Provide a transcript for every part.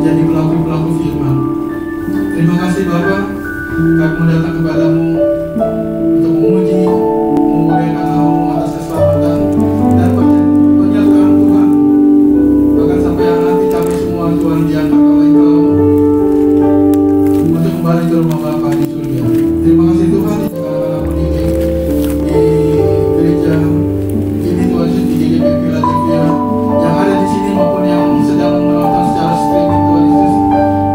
menjadi pelaku-pelaku firman. Terima kasih Bapa, kami datang kepadamu untuk memuji, memuliakan nama-Mu atas keselamatan dan penyertaan Tuhan. Bahkan sampai yang nanti kami semua Tuhan diangkat oleh Engkau untuk kembali ke rumah Bapa di surga. Terima kasih Tuhan di anak-anak pendidik di gereja ini Tuhan, di GGP Philadelphia yang ada di sini maupun yang sedang menonton secara streaming Tuhan Yesus.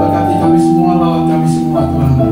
Berkati kami semua, lawan kami semua Tuhan.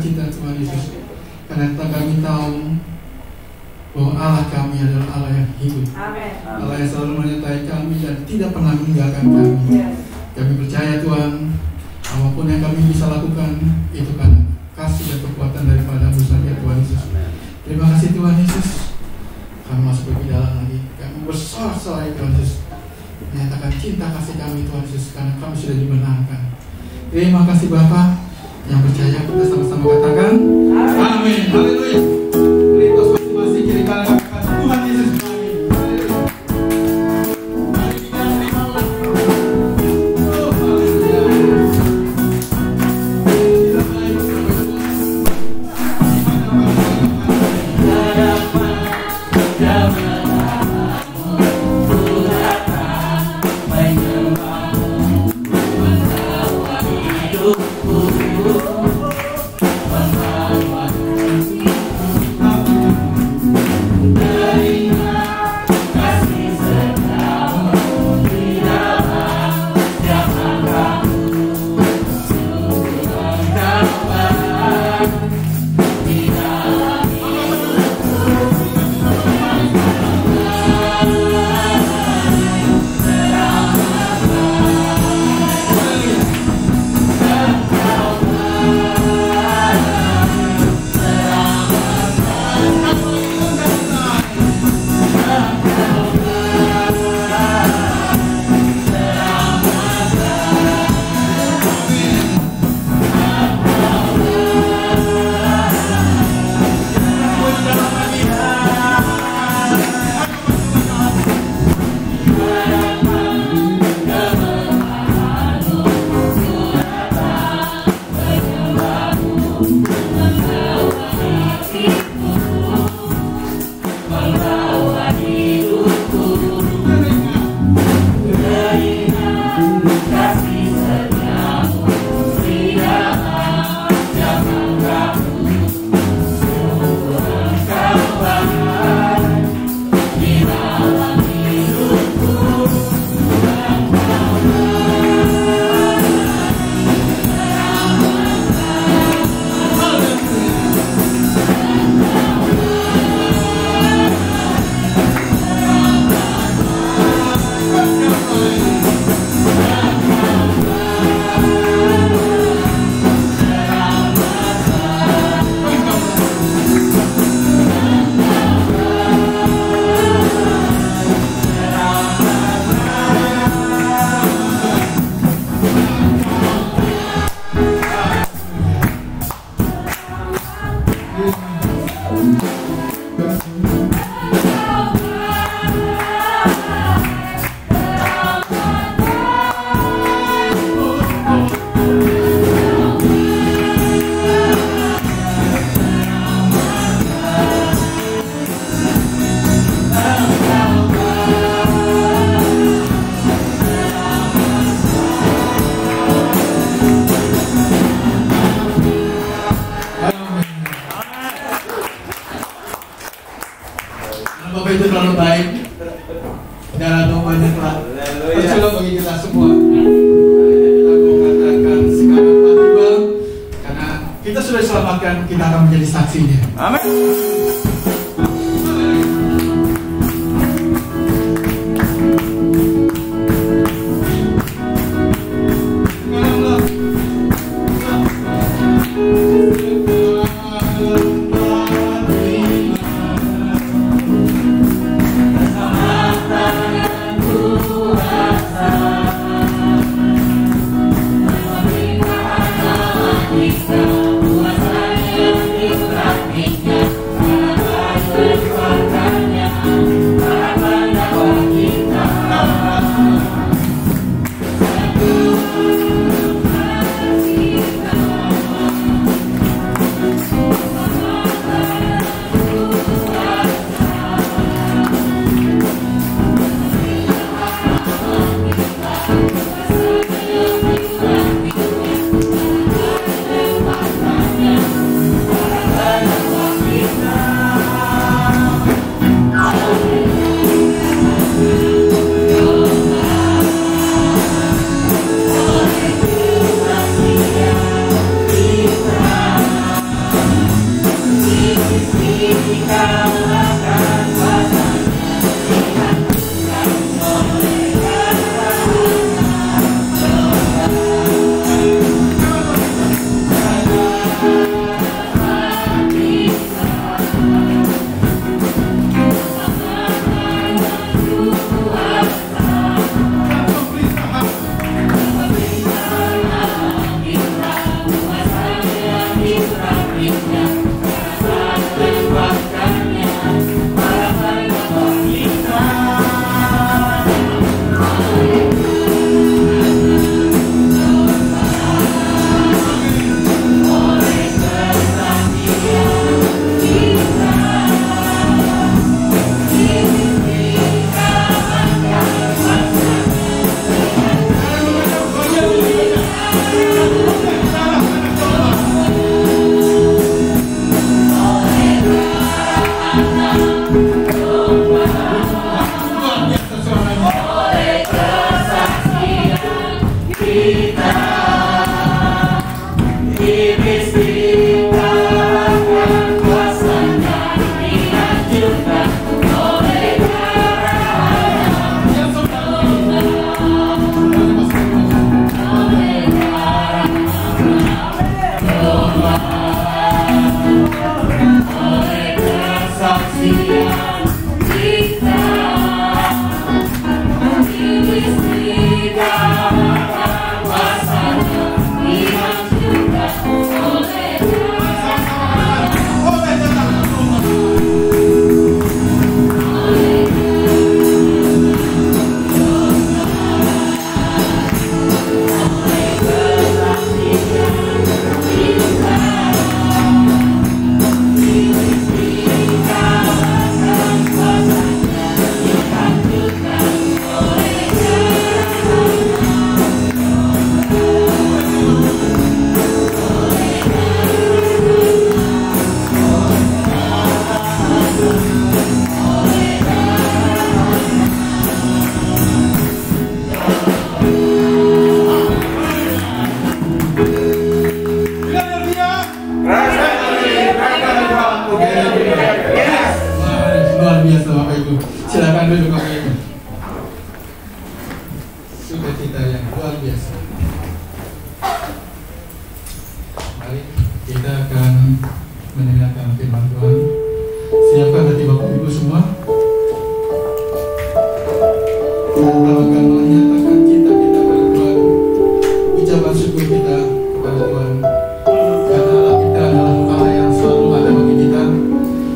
sukacita Tuhan Yesus, karena kami tahu bahwa Allah kami adalah Allah yang hidup. Amen. Allah yang selalu menyertai kami dan tidak pernah meninggalkan kami. Yes. Kami percaya Tuhan, apapun yang kami bisa lakukan itu karena kasih dan kekuatan daripada-Mu saja Tuhan Yesus. Terima kasih Tuhan Yesus. Kami masuk lebih dalam lagi. Kami bersorak-sorai Tuhan Yesus, menyatakan cinta kasih kami Tuhan Yesus, karena kami sudah dimenangkan. Terima kasih Bapa. Yang percaya kita sama-sama katakan amin. Haleluya. Kristus masing-masing kiri kanan kata Tuhan Yesus kami. Haleluya. Mari kita terima Allah. Oh haleluya. Tidak baik. Bapak itu terlalu baik dan banyaklah percaya bagi kita semua. Kita mau katakan sekarang tiba, karena kita sudah diselamatkan, kita akan menjadi saksinya. Amin. Kita Luar biasa Bapak Ibu. Silakan duduk Bapak Ibu. Sukacita yang luar biasa. Mari kita akan mendengarkan firman Tuhan. Siapkan hati Bapak Ibu semua. Kita akan menyatakan cinta kita pada Tuhan, ucapan syukur kita kepada Tuhan, karena Allah kita adalah Allah yang selalu ada bagi kita,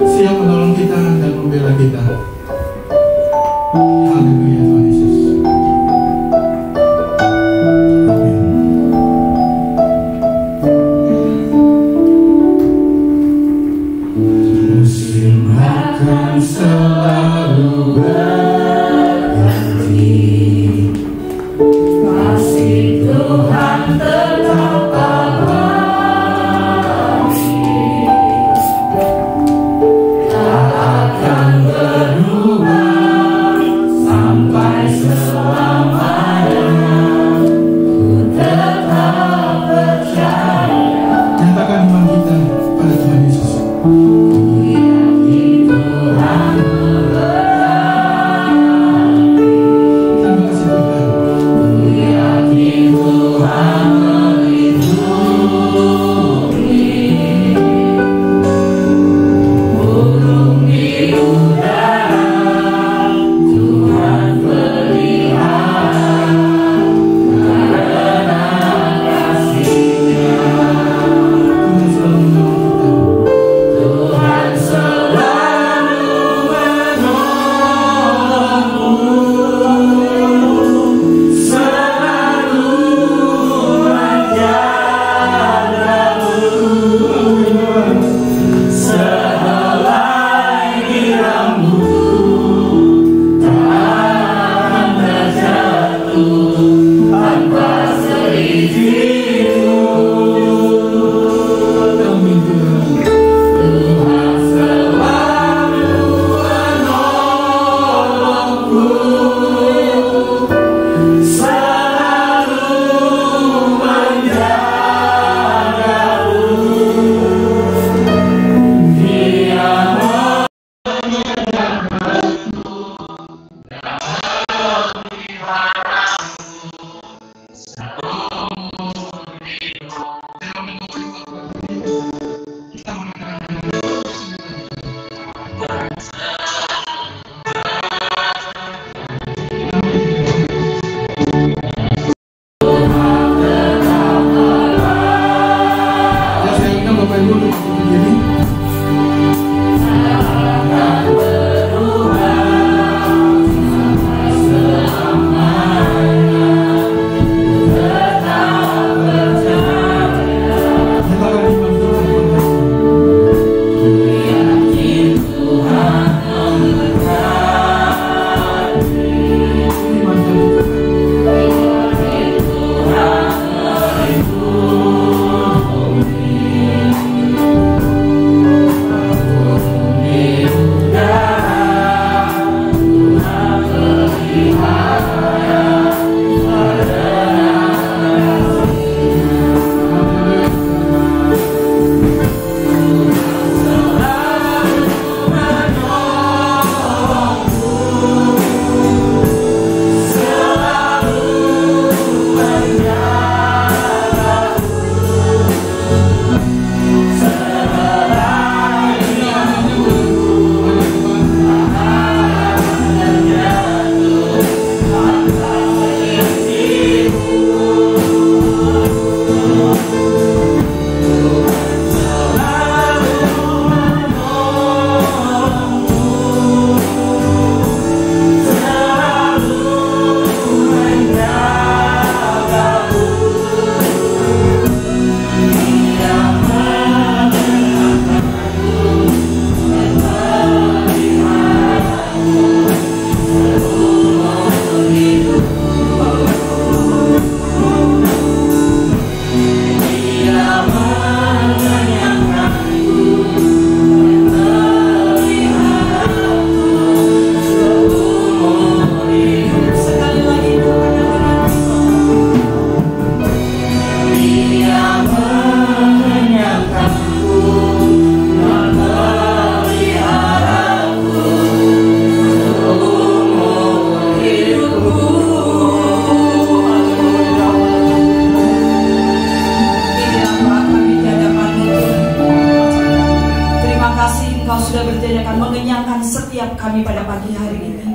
siap menolong kita dan membela kita. Haleluya Tuhan Yesus. Amin. Musim akan selalu berganti, kasih Tuhan tetap abadi, tak akan berubah sampai selamanya. Ku tetap percaya. Nyatakan iman kita pada Tuhan Yesus. Tuhan Engkau sudah berjanji akan mengenyangkan setiap kami pada pagi hari ini.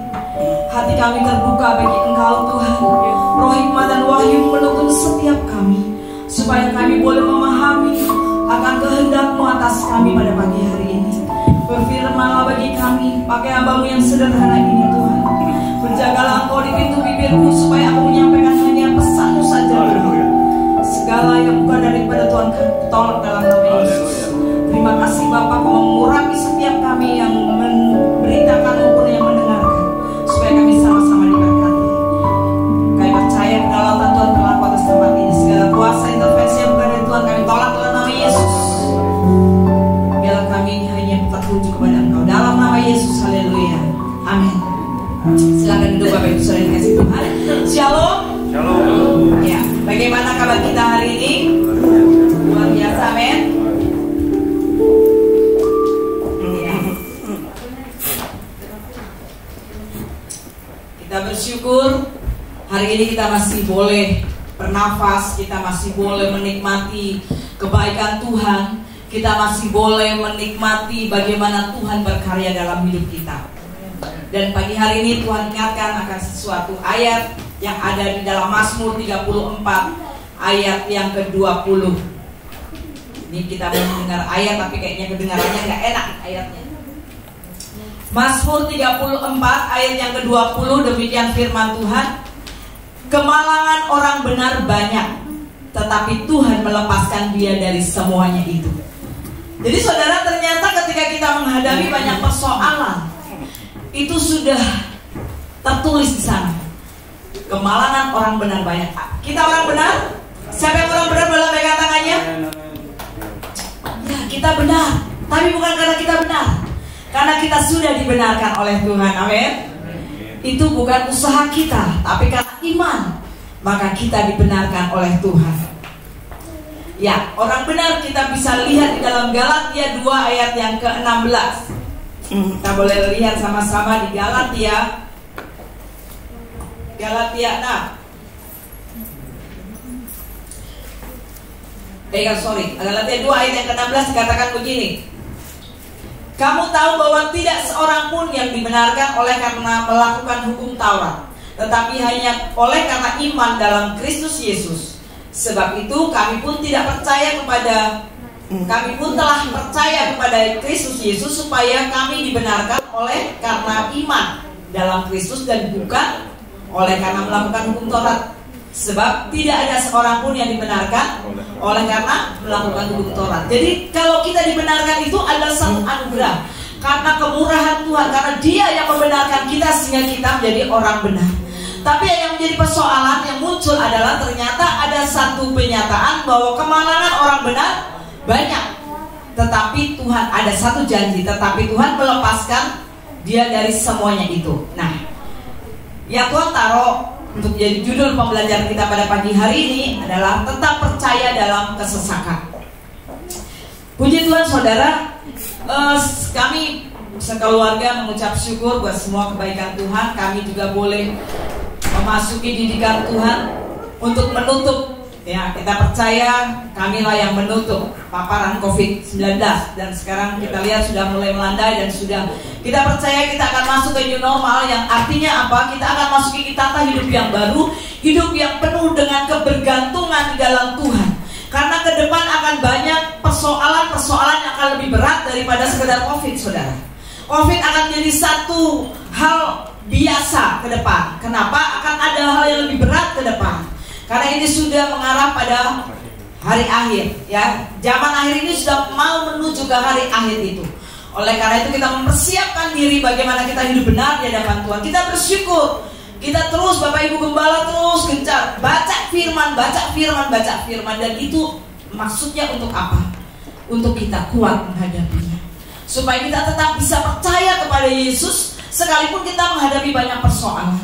Hati kami terbuka bagi Engkau Tuhan. Roh hikmat dan wahyu menuntun setiap kami, supaya kami boleh memahami akan kehendak-Mu atas kami pada pagi hari ini. Berfirmanlah bagi kami, pakai hamba-Mu yang sederhana ini Tuhan. Berjagalah Engkau di pintu bibirku, supaya aku menyampaikan hanya pesan-Mu saja Tuhan. Segala yang bukan daripada Tuhan kami tolak dalam nama Yesus. Terima kasih Bapa, Kau mengurangi setiap kami yang memberitakan maupun yang mendengarkan, supaya kami sama-sama diberkati. Kami percaya kedaulatan Tuhan berlaku atas tempat ini. Segala kuasa intervensi yang bukan dari Tuhan kami tolak dalam nama Yesus. Biarlah kami hanya tertuju kepada Engkau dalam nama Yesus. Haleluya. Amin. Silakan duduk Bapak Ibu Saudara yang kasih Tuhan. Shalom. Shalom. Ya, bagaimana kabar kita hari ini? Luar biasa, amin. Kita bersyukur hari ini kita masih boleh bernafas, kita masih boleh menikmati kebaikan Tuhan, kita masih boleh menikmati bagaimana Tuhan berkarya dalam hidup kita. Dan pagi hari ini Tuhan ingatkan akan sesuatu ayat yang ada di dalam Mazmur 34 ayat yang ke-20. Ini kita mau mendengar ayat tapi kayaknya kedengarannya nggak enak ayatnya. Mazmur 34 ayat yang ke-20, demikian firman Tuhan. Kemalangan orang benar banyak, tetapi Tuhan melepaskan dia dari semuanya itu. Jadi saudara, ternyata ketika kita menghadapi banyak persoalan, itu sudah tertulis di sana. Kemalangan orang benar banyak. Kita orang benar? Siapa yang orang benar boleh pegang tangannya? Ya, kita benar, tapi bukan karena kita benar, karena kita sudah dibenarkan oleh Tuhan. Amin. Itu bukan usaha kita, tapi karena iman, maka kita dibenarkan oleh Tuhan. Ya, orang benar kita bisa lihat di dalam Galatia 2 ayat yang ke-16. Kita boleh lihat sama-sama di Galatia 6. Galatia 2 ayat yang ke-16 dikatakan begini. Kamu tahu bahwa tidak seorang pun yang dibenarkan oleh karena melakukan hukum Taurat, tetapi hanya oleh karena iman dalam Kristus Yesus. Sebab itu kami pun telah percaya kepada Kristus Yesus, supaya kami dibenarkan oleh karena iman dalam Kristus dan bukan oleh karena melakukan hukum Taurat. Sebab tidak ada seorang pun yang dibenarkan oleh karena melakukan hukum Taurat. Jadi kalau kita dibenarkan itu adalah satu anugerah, karena kemurahan Tuhan, karena Dia yang membenarkan kita sehingga kita menjadi orang benar. Tapi yang menjadi persoalan yang muncul adalah ternyata ada satu penyataan bahwa kemalangan orang benar banyak, tetapi Tuhan ada satu janji, tetapi Tuhan melepaskan dia dari semuanya itu. Nah, yang Tuhan taruh untuk jadi judul pembelajaran kita pada pagi hari ini adalah tetap percaya dalam kesesakan. Puji Tuhan saudara, kami sekeluarga mengucap syukur buat semua kebaikan Tuhan. Kami juga boleh memasuki didikan Tuhan untuk menutup. Ya, kita percaya kamilah yang menutup paparan COVID-19, dan sekarang kita lihat sudah mulai melandai, dan kita percaya kita akan masuk ke new normal, yang artinya apa? Kita akan masuki tata hidup yang baru, hidup yang penuh dengan kebergantungan di dalam Tuhan. Karena ke depan akan banyak persoalan-persoalan yang akan lebih berat daripada sekedar COVID, saudara. COVID akan jadi satu hal biasa ke depan. Kenapa? Akan ada hal yang lebih berat ke depan. Karena ini sudah mengarah pada hari akhir, ya. Zaman akhir ini sudah mau menuju ke hari akhir itu. Oleh karena itu kita mempersiapkan diri bagaimana kita hidup benar di hadapan Tuhan. Kita bersyukur, kita terus Bapak Ibu Gembala terus gencar baca firman, dan itu maksudnya untuk apa? Untuk kita kuat menghadapinya, supaya kita tetap bisa percaya kepada Yesus sekalipun kita menghadapi banyak persoalan,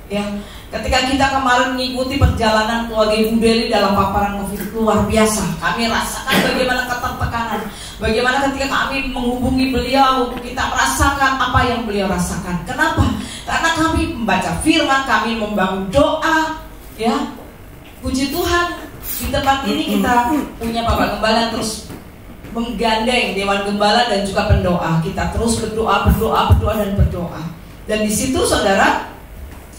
ya. Ketika kita kemarin mengikuti perjalanan keluarga Ibu Deli dalam paparan COVID, luar biasa. Kami rasakan bagaimana ketertekanan, bagaimana ketika kami menghubungi beliau, kita merasakan apa yang beliau rasakan. Kenapa? Karena kami membaca firman, kami membangun doa, ya. Puji Tuhan, di tempat ini kita punya Bapak Gembala terus menggandeng Dewan Gembala dan juga pendoa. Kita terus berdoa dan berdoa. Dan di situ saudara,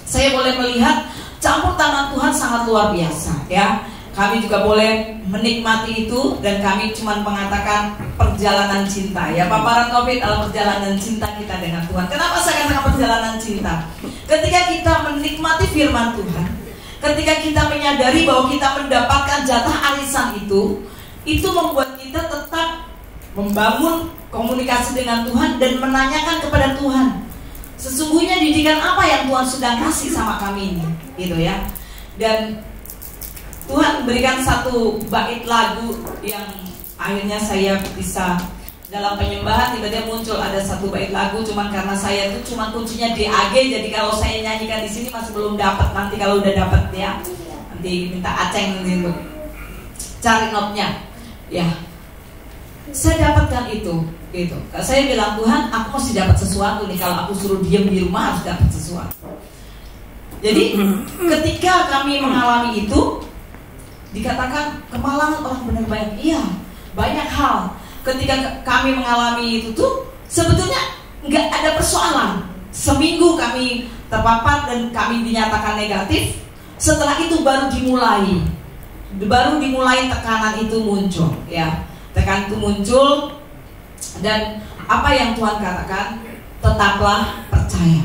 saya boleh melihat campur tangan Tuhan sangat luar biasa ya. Kami juga boleh menikmati itu, dan kami cuma mengatakan perjalanan cinta ya. Paparan Covid adalah perjalanan cinta kita dengan Tuhan. Kenapa saya katakan perjalanan cinta? Ketika kita menikmati firman Tuhan, ketika kita menyadari bahwa kita mendapatkan jatah arisan itu membuat kita tetap membangun komunikasi dengan Tuhan dan menanyakan kepada Tuhan, sesungguhnya didikan apa yang Tuhan sedang kasih sama kami ini, gitu ya. Dan Tuhan berikan satu bait lagu yang akhirnya saya bisa dalam penyembahan tiba-tiba muncul ada satu bait lagu, cuman karena saya itu cuma kuncinya DAG, jadi kalau saya nyanyikan di sini masih belum dapat. Nanti kalau udah dapat ya, nanti minta Aceng nanti untuk cari notnya. Ya, saya dapatkan itu, gitu. Saya bilang, Tuhan, aku mesti dapat sesuatu nih. Kalau aku suruh diam di rumah harus dapat sesuatu. Jadi ketika kami mengalami itu, dikatakan kemalangan orang benar banyak. Iya, banyak hal. Ketika kami mengalami itu tuh sebetulnya nggak ada persoalan. Seminggu kami terpapar dan kami dinyatakan negatif. Setelah itu baru dimulai tekanan itu muncul ya. Tekanan itu muncul, dan apa yang Tuhan katakan, tetaplah percaya.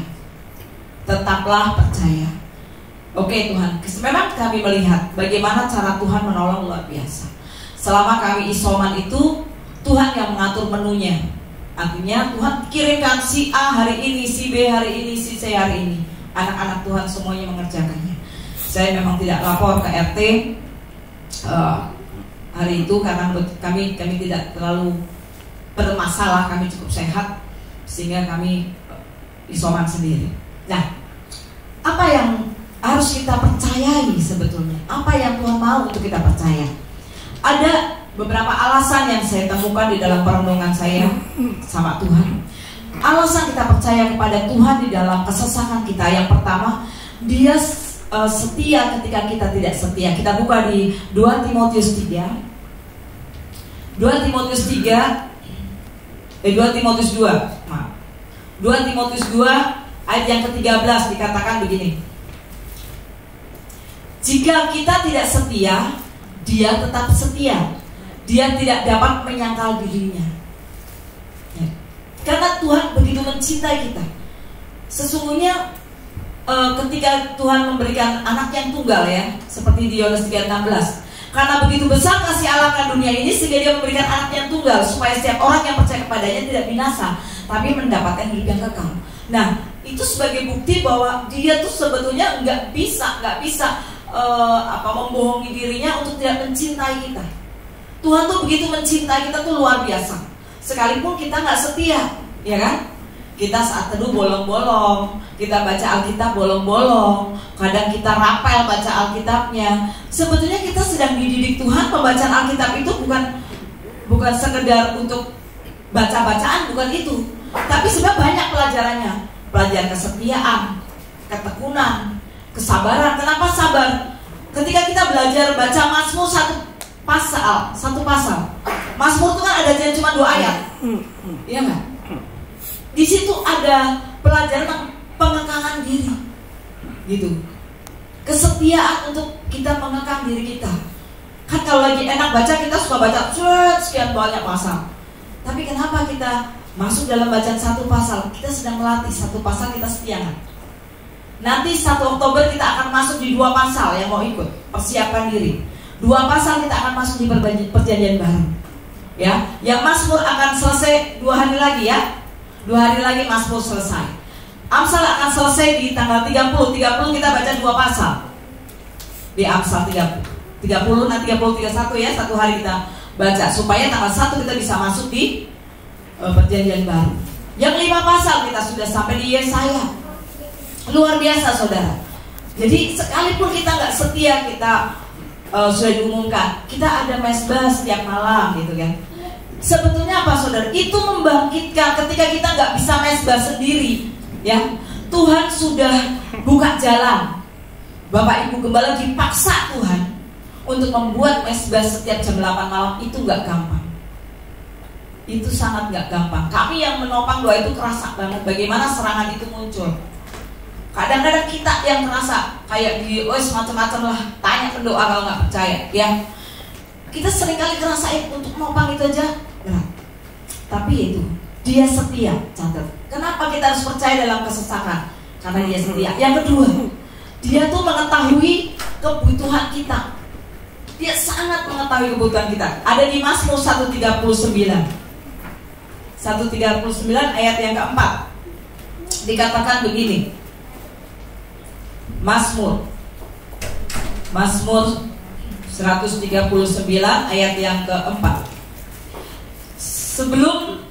Tetaplah percaya. Oke Tuhan, memang kami melihat bagaimana cara Tuhan menolong luar biasa. Selama kami isoman itu, Tuhan yang mengatur menunya. Artinya Tuhan kirimkan si A hari ini, si B hari ini, si C hari ini. Anak-anak Tuhan semuanya mengerjakannya. Saya memang tidak lapor ke RT hari itu karena kami tidak terlalu bermasalah, kami cukup sehat sehingga kami isoman sendiri. Nah, apa yang harus kita percayai sebetulnya? Apa yang Tuhan mau untuk kita percaya? Ada beberapa alasan yang saya temukan di dalam perenungan saya sama Tuhan. Alasan kita percaya kepada Tuhan di dalam kesesakan kita. Yang pertama, Dia setia ketika kita tidak setia. Kita buka di 2 Timotius 3. 2 Timotius 2. Maaf. 2 Timotius 2 ayat yang ke-13 dikatakan begini. Jika kita tidak setia, Dia tetap setia. Dia tidak dapat menyangkal dirinya. Ya. Karena Tuhan begitu mencintai kita. Sesungguhnya ketika Tuhan memberikan anak yang tunggal ya, seperti di Yohanes 3:16. Karena begitu besar kasih Allah akan dunia ini sehingga Dia memberikan anak yang tunggal supaya setiap orang yang percaya kepadanya tidak binasa, tapi mendapatkan hidup yang kekal. Nah, itu sebagai bukti bahwa Dia tuh sebetulnya nggak bisa membohongi dirinya untuk tidak mencintai kita. Tuhan tuh begitu mencintai kita tuh luar biasa. Sekalipun kita nggak setia, ya kan? Kita saat teduh bolong-bolong, kita baca Alkitab bolong-bolong, kadang kita rapel baca Alkitabnya. Sebetulnya kita sedang dididik Tuhan. Pembacaan Alkitab itu bukan sekedar untuk baca-bacaan, bukan itu. Tapi sebenarnya banyak pelajarannya. Pelajaran kesetiaan, ketekunan, kesabaran. Kenapa sabar? Ketika kita belajar baca Mazmur satu pasal. Mazmur itu kan ada cuma 2 ayat, iya nggak? Di situ ada pelajaran pengekangan diri, gitu. Kesetiaan untuk kita mengekang diri kita. Kan kalau lagi enak baca kita suka baca sekian banyak pasal. Tapi kenapa kita masuk dalam bacaan 1 pasal? Kita sedang melatih 1 pasal kita setia kan? Nanti 1 Oktober kita akan masuk di 2 pasal yang mau ikut. Persiapkan diri. 2 pasal kita akan masuk di perjanjian baru. Ya, yang Mazmur akan selesai 2 hari lagi ya. 2 hari lagi Mazmur selesai. Amsal akan selesai di tanggal 30. 30 kita baca 2 pasal. Di Amsal 30 nanti 31 ya, 1 hari kita baca supaya tanggal 1 kita bisa masuk di perjanjian baru. Yang 5 pasal kita sudah sampai di Yesaya. Luar biasa saudara. Jadi sekalipun kita nggak setia, kita sudah diumumkan kita ada mesbah setiap malam gitu kan. Sebetulnya apa saudara? Itu membangkitkan ketika kita nggak bisa mesbah sendiri ya. Tuhan sudah buka jalan. Bapak Ibu Gembala dipaksa Tuhan untuk membuat mesbah setiap jam 8 malam. Itu nggak gampang. itu sangat gak gampang. Kami yang menopang doa itu kerasa banget bagaimana serangan itu muncul. Kadang-kadang kita yang kerasa kayak di macam-macam lah, tanya ke doa kalau nggak percaya ya. Kita seringkali ngerasain untuk nopang itu aja berat. Tapi itu dia setia, catat. Kenapa kita harus percaya dalam kesesakan? Karena dia setia. Yang kedua, dia tuh mengetahui kebutuhan kita. Dia sangat mengetahui kebutuhan kita. Ada di Mazmur 139 ayat yang keempat. Dikatakan begini. Mazmur 139 ayat yang keempat. Sebelum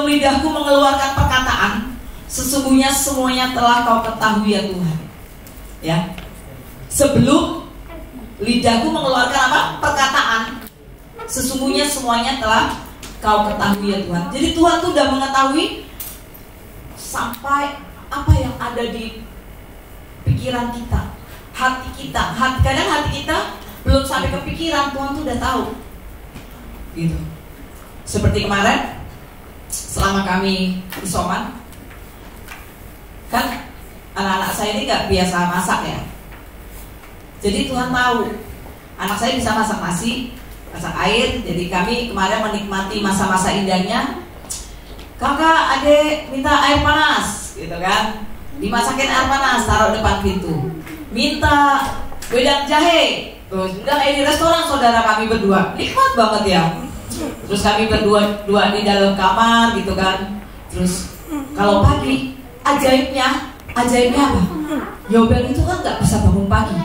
lidahku mengeluarkan perkataan, sesungguhnya semuanya telah kau ketahui ya Tuhan. Ya. Sebelum lidahku mengeluarkan apa? Perkataan, sesungguhnya semuanya telah kau ketahui ya Tuhan. Jadi Tuhan tuh udah mengetahui sampai apa yang ada di pikiran kita, hati kita. Kadang hati kita belum sampai ke pikiran, Tuhan tuh udah tahu. Gitu. Seperti kemarin, selama kami isoman, kan anak-anak saya ini gak biasa masak ya. Jadi Tuhan tahu, anak saya bisa masak nasi, masak air. Jadi kami kemarin menikmati masa-masa indahnya. Kakak, adik minta air panas, gitu kan? Dimasakin air panas, taruh depan pintu. Minta wedang jahe, terus udah kayak di restoran saudara kami berdua, nikmat banget ya. Terus kami berdua di dalam kamar gitu kan. Terus kalau pagi, ajaibnya apa? Yobel itu kan nggak bisa bangun pagi,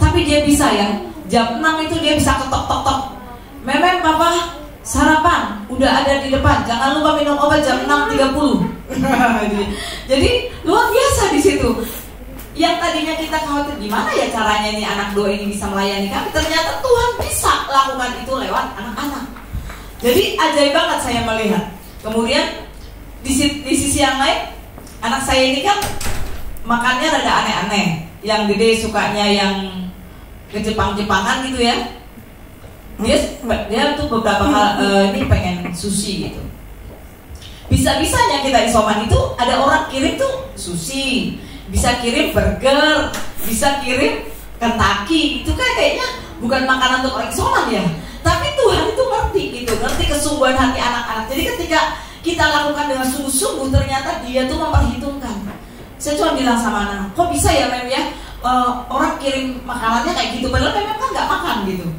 tapi dia bisa ya. Jam 6 itu dia bisa ketok-tok. Memang papa sarapan udah ada di depan, jangan lupa minum obat jam 6.30. Jadi luar biasa di situ. Yang tadinya kita khawatir gimana ya caranya nih anak doa ini bisa melayani kami, ternyata Tuhan bisa lakukan itu lewat anak-anak. Jadi ajaib banget saya melihat. Kemudian di sisi yang lain, anak saya ini kan makannya rada aneh-aneh. Yang gede sukanya yang ke Jepang-Jepangan gitu ya. Dia tuh beberapa kali ini pengen sushi gitu. Bisa-bisanya kita isoman itu ada orang kirim tuh sushi, bisa kirim burger, bisa kirim Kentucky. Itu kan kayaknya bukan makanan untuk orang isoman ya. Tapi Tuhan itu ngerti gitu, ngerti kesungguhan hati anak-anak. Jadi ketika kita lakukan dengan sungguh-sungguh, ternyata dia tuh memperhitungkan. Saya cuma bilang sama anak, kok bisa ya Mem ya, orang kirim makanannya kayak gitu, padahal Mem kan nggak makan gitu.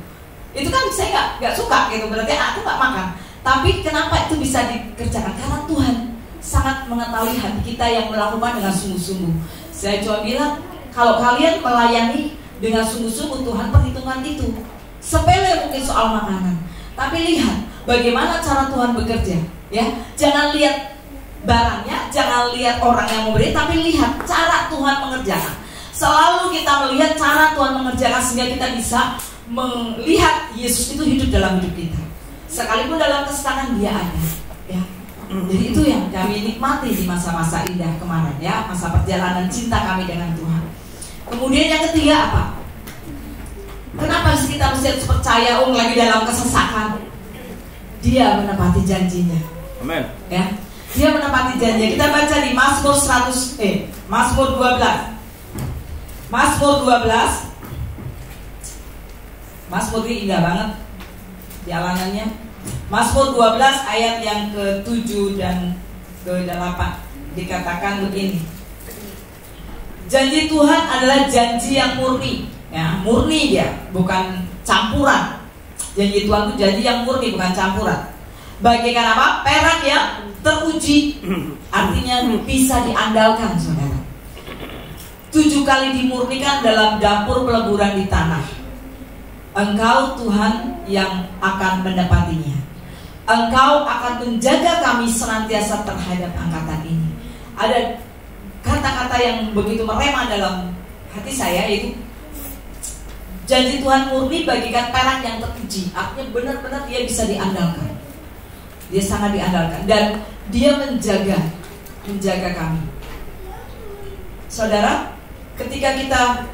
Itu kan saya nggak suka gitu, berarti aku nggak makan. Tapi kenapa itu bisa dikerjakan? Karena Tuhan sangat mengetahui hati kita yang melakukan dengan sungguh-sungguh. Saya cuma bilang, kalau kalian melayani dengan sungguh-sungguh, Tuhan perhitungan itu. Sepele mungkin soal makanan, tapi lihat bagaimana cara Tuhan bekerja. Ya, jangan lihat barangnya, jangan lihat orang yang memberi, tapi lihat cara Tuhan mengerjakan. Selalu kita melihat cara Tuhan mengerjakan sehingga kita bisa melihat Yesus itu hidup dalam hidup kita. Sekalipun dalam kesesakan dia ada, ya. Jadi itu yang kami nikmati di masa-masa indah kemarin, ya, masa perjalanan cinta kami dengan Tuhan. Kemudian yang ketiga apa? Kenapa kita mesti harus percaya lagi dalam kesesakan? Dia menepati janjinya. Amin. Ya, dia menepati janjinya. Kita baca di Mazmur 12. Mazmur ini indah banget jalanannya. Mazmur 12 ayat yang ke-7 dan ke-8 dikatakan begini. Janji Tuhan adalah janji yang murni. Ya, murni dia, bukan campuran. Janji Tuhan itu janji yang murni, bukan campuran. Bagaikan apa? Perak yang teruji. Artinya bisa diandalkan, saudara. 7 kali dimurnikan dalam dapur peleburan di tanah. Engkau Tuhan yang akan menepatinya. Engkau akan menjaga kami senantiasa terhadap angkatan ini. Ada kata-kata yang begitu merema dalam hati saya, yaitu janji Tuhan murni bagikan perak yang teruji. Artinya benar-benar dia bisa diandalkan. Dia sangat diandalkan dan dia menjaga kami. Saudara, ketika kita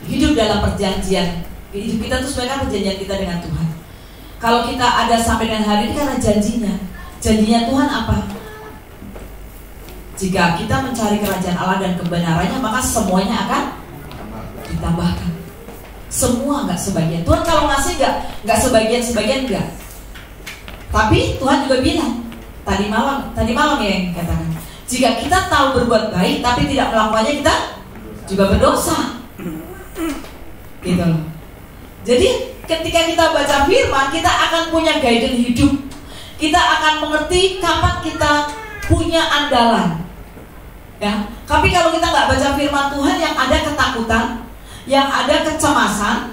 hidup dalam perjanjian, hidup kita itu sebenarnya perjanjian kita dengan Tuhan. Kalau kita ada sampai dengan hari ini karena janjinya. Janjinya Tuhan apa? Jika kita mencari kerajaan Allah dan kebenarannya, maka semuanya akan ditambahkan. Semua, nggak sebagian. Tuhan kalau ngasih nggak sebagian nggak. Tapi Tuhan juga bilang tadi malam ya yang katakan, jika kita tahu berbuat baik tapi tidak melakukannya, kita juga berdosa. Gitu loh. Jadi ketika kita baca firman, kita akan punya guidance hidup. Kita akan mengerti kapan kita punya andalan. Ya, tapi kalau kita nggak baca firman Tuhan, yang ada ketakutan, yang ada kecemasan,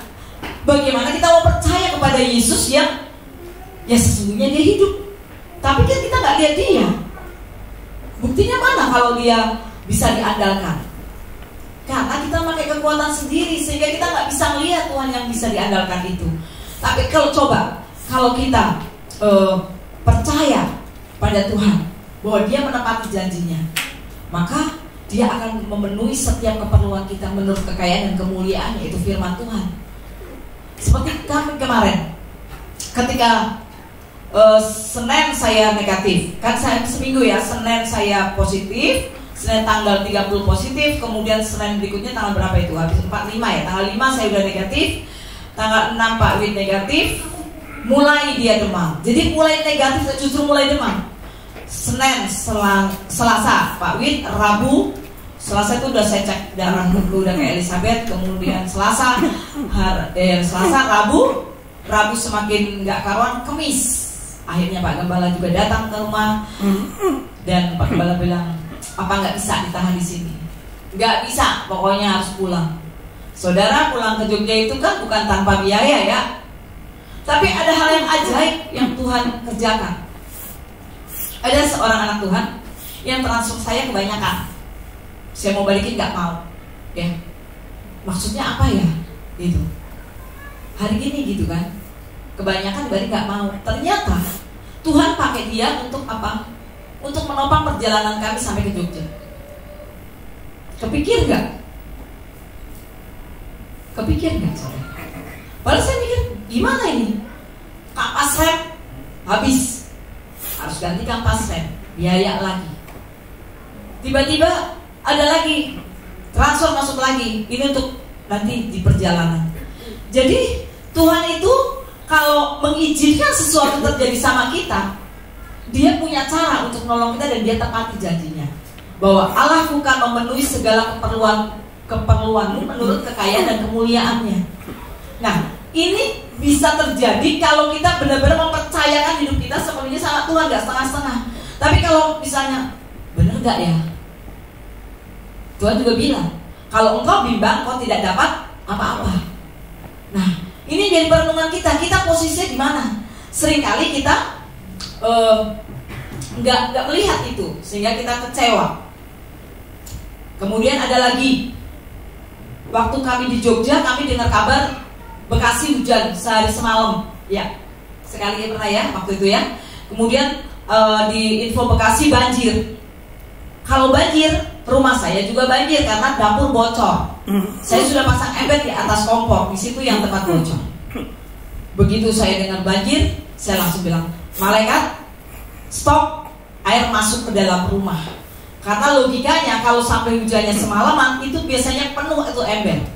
bagaimana kita mau percaya kepada Yesus yang ya sesungguhnya dia hidup, tapi kan kita nggak lihat dia. Buktinya mana kalau dia bisa diandalkan? Karena kita pakai kekuatan sendiri, sehingga kita nggak bisa melihat Tuhan yang bisa diandalkan itu. Tapi kalau kita percaya pada Tuhan bahwa dia menepati janjinya, maka dia akan memenuhi setiap keperluan kita menurut kekayaan dan kemuliaan, yaitu firman Tuhan. Seperti kami kemarin, ketika Senin saya negatif, kan saya seminggu ya, Senin saya positif, Senin tanggal 30 positif, kemudian Senin berikutnya tanggal berapa itu? Habis 45 ya, tanggal 5 saya udah negatif, tanggal 6 Pak Wid negatif, mulai dia demam. Jadi mulai negatif, justru mulai demam. Senin, Selasa Pak Wid, Rabu, Selasa itu udah saya cek darah dulu udah kayak Elizabeth, kemudian Selasa, Rabu semakin nggak karuan, Kamis akhirnya Pak Gembala juga datang ke rumah dan Pak Gembala bilang, apa nggak bisa ditahan di sini? Nggak bisa, pokoknya harus pulang. Saudara, pulang ke Jogja itu kan bukan tanpa biaya ya, tapi ada hal yang ajaib yang Tuhan kerjakan. Ada seorang anak Tuhan yang transfer saya kebanyakan. Saya mau balikin nggak mau, ya. Maksudnya apa ya? Gitu. Hari ini gitu kan, kebanyakan balik nggak mau. Ternyata Tuhan pakai dia untuk apa? Untuk menopang perjalanan kami sampai ke Jogja. Kepikir nggak? Kepikir nggak? Padahal saya mikir, gimana ini? Kampas rem habis, harus ganti kampas rem, biaya lagi. Tiba-tiba ada lagi transfer masuk lagi, ini untuk nanti di perjalanan. Jadi Tuhan itu kalau mengizinkan sesuatu terjadi sama kita, dia punya cara untuk menolong kita dan dia tepati janjinya bahwa Allah bukan memenuhi segala keperluanmu menurut kekayaan dan kemuliaannya. Nah, ini bisa terjadi kalau kita benar-benar mempercayakan hidup kita sepenuhnya sama Tuhan, gak setengah-setengah. Tapi kalau misalnya benar gak ya? Tuhan juga bilang, kalau engkau bimbang, kau tidak dapat apa-apa. Nah, ini jadi perenungan kita posisinya di mana? Seringkali kita nggak melihat itu, sehingga kita kecewa. Kemudian ada lagi, waktu kami di Jogja, kami dengar kabar Bekasi hujan sehari semalam, ya sekali pernah ya waktu itu ya. Kemudian di info Bekasi banjir. Kalau banjir, rumah saya juga banjir karena dapur bocor. Saya sudah pasang ember di atas kompor, di situ yang tempat bocor. Begitu saya dengar banjir, saya langsung bilang, malaikat, stop, air masuk ke dalam rumah. Karena logikanya kalau sampai hujannya semalaman, itu biasanya penuh itu ember.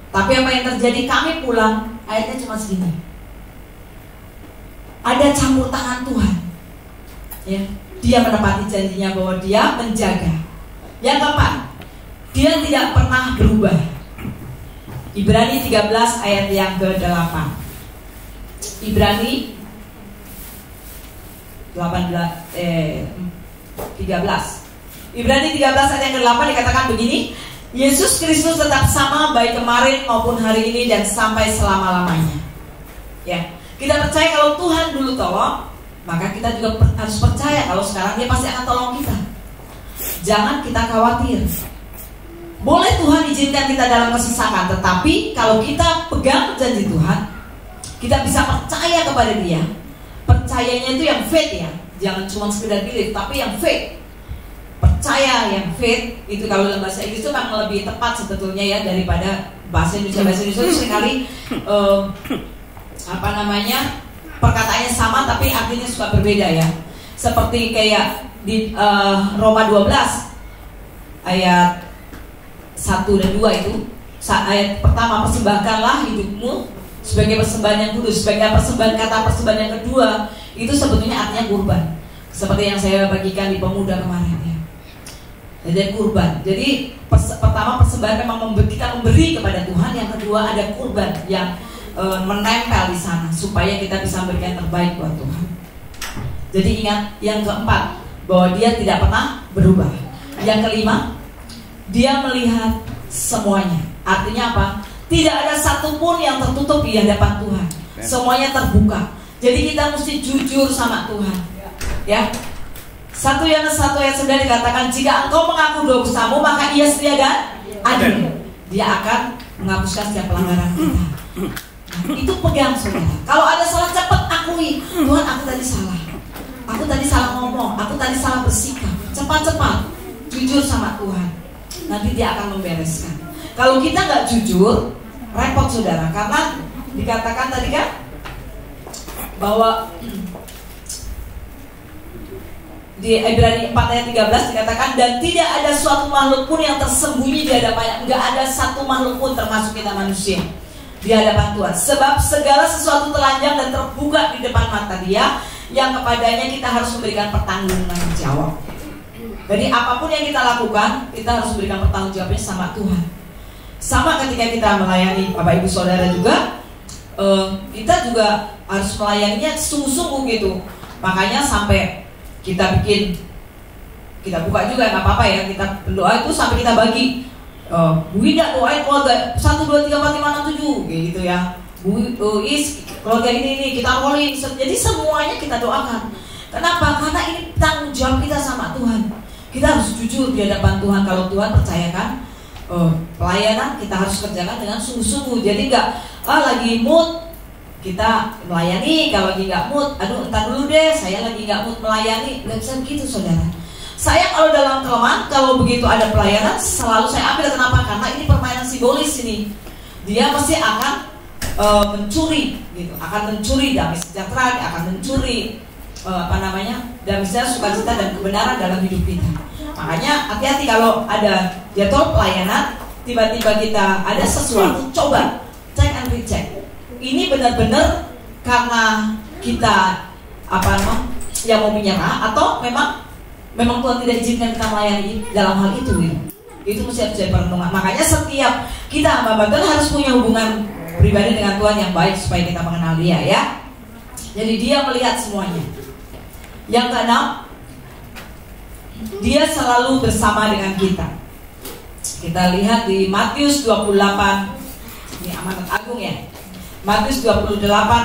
Tapi apa yang terjadi? Kami pulang, airnya cuma segini. Ada campur tangan Tuhan, ya. Dia menepati janjinya bahwa dia menjaga. Yang keempat, dia tidak pernah berubah. Ibrani 13 ayat yang ke-8. Ibrani 13. Ibrani 13 ayat yang ke-8 dikatakan begini, Yesus Kristus tetap sama baik kemarin maupun hari ini dan sampai selama-lamanya. Ya, kita percaya kalau Tuhan dulu tolong, maka kita juga harus percaya kalau sekarang dia pasti akan tolong kita. Jangan kita khawatir. Boleh Tuhan izinkan kita dalam kesesakan, tetapi kalau kita pegang janji Tuhan, kita bisa percaya kepada dia. Percayanya itu yang faith ya, jangan cuma sekedar belief, tapi yang faith. Percaya yang faith itu kalau dalam bahasa Inggris itu memang lebih tepat sebetulnya ya daripada bahasa Indonesia. Bahasa Indonesia itu sekali perkataannya sama tapi artinya suka berbeda ya. Seperti kayak di Roma 12 ayat 1 dan 2 itu. Ayat pertama, persembahkanlah hidupmu sebagai persembahan yang kudus. Sebagai persembahan, kata persembahan yang kedua itu sebetulnya artinya kurban. Seperti yang saya bagikan di pemuda kemarin ya. Jadi kurban. Jadi pertama persembahan memang kita memberi kepada Tuhan. Yang kedua ada kurban yang menempel di sana supaya kita bisa memberikan yang terbaik buat Tuhan. Jadi ingat yang keempat, bahwa dia tidak pernah berubah. Yang kelima, dia melihat semuanya. Artinya apa? Tidak ada satupun yang tertutup di hadapan Tuhan. Semuanya terbuka. Jadi kita mesti jujur sama Tuhan. Ya. 1 Yohanes 1 ayat 9 dikatakan, jika engkau mengaku dosamu maka ia setia dan adil. Dia akan menghapuskan setiap pelanggaran kita. Nah, itu pegang saudara. Kalau ada salah cepat akui, Tuhan aku tadi salah. Aku tadi salah ngomong, aku tadi salah bersikap. Cepat-cepat jujur sama Tuhan. Nanti dia akan membereskan. Kalau kita nggak jujur, repot saudara. Karena dikatakan tadi kan bahwa di Ibrani 4 ayat 13 dikatakan, dan tidak ada suatu makhluk pun yang tersembunyi di hadapannya. Enggak ada satu makhluk pun termasuk kita manusia di hadapan Tuhan. Sebab segala sesuatu telanjang dan terbuka di depan mata Dia, yang kepadanya kita harus memberikan pertanggungjawaban. Jadi apapun yang kita lakukan, kita harus memberikan pertanggungjawabannya sama Tuhan. Sama ketika kita melayani Bapak Ibu Saudara juga, kita juga harus melayaninya sungguh-sungguh gitu. Makanya sampai kita buka juga nggak apa-apa ya, kita berdoa itu sampai kita bagi Bu Ida doain keluarga 1, 2, 3, 4, 5, 6, 7 gitu ya. Bu Is keluarga ini kita rolling. Jadi semuanya kita doakan. Kenapa? Karena ini tanggung jawab kita sama Tuhan. Kita harus jujur di hadapan Tuhan. Kalau Tuhan percayakan pelayanan, kita harus kerjakan dengan sungguh-sungguh. Jadi nggak lagi mood kita melayani, kalau lagi nggak mood, aduh entar dulu deh, saya lagi nggak mood melayani. Nggak bisa begitu saudara. Saya kalau dalam kelemahan, kalau begitu ada pelayanan, selalu saya ambil. Kenapa? Karena ini permainan simbolis ini. Dia pasti akan mencuri, gitu. Akan mencuri damai sejahtera, akan mencuri damai sejahtera, sukacita dan kebenaran dalam hidup kita. Makanya hati-hati kalau ada jadwal pelayanan, tiba-tiba kita ada sesuatu, coba check and recheck. Ini benar-benar karena kita yang mau menyerah, atau memang Tuhan tidak izinkan kita melayani dalam hal itu ya. Itu mesti harus jadi perenungan. Makanya setiap kita hamba Tuhan harus punya hubungan pribadi dengan Tuhan yang baik supaya kita mengenal Dia ya. Jadi Dia melihat semuanya. Yang keenam, Dia selalu bersama dengan kita. Kita lihat di Matius 28. Ini amanat agung ya. Matius 28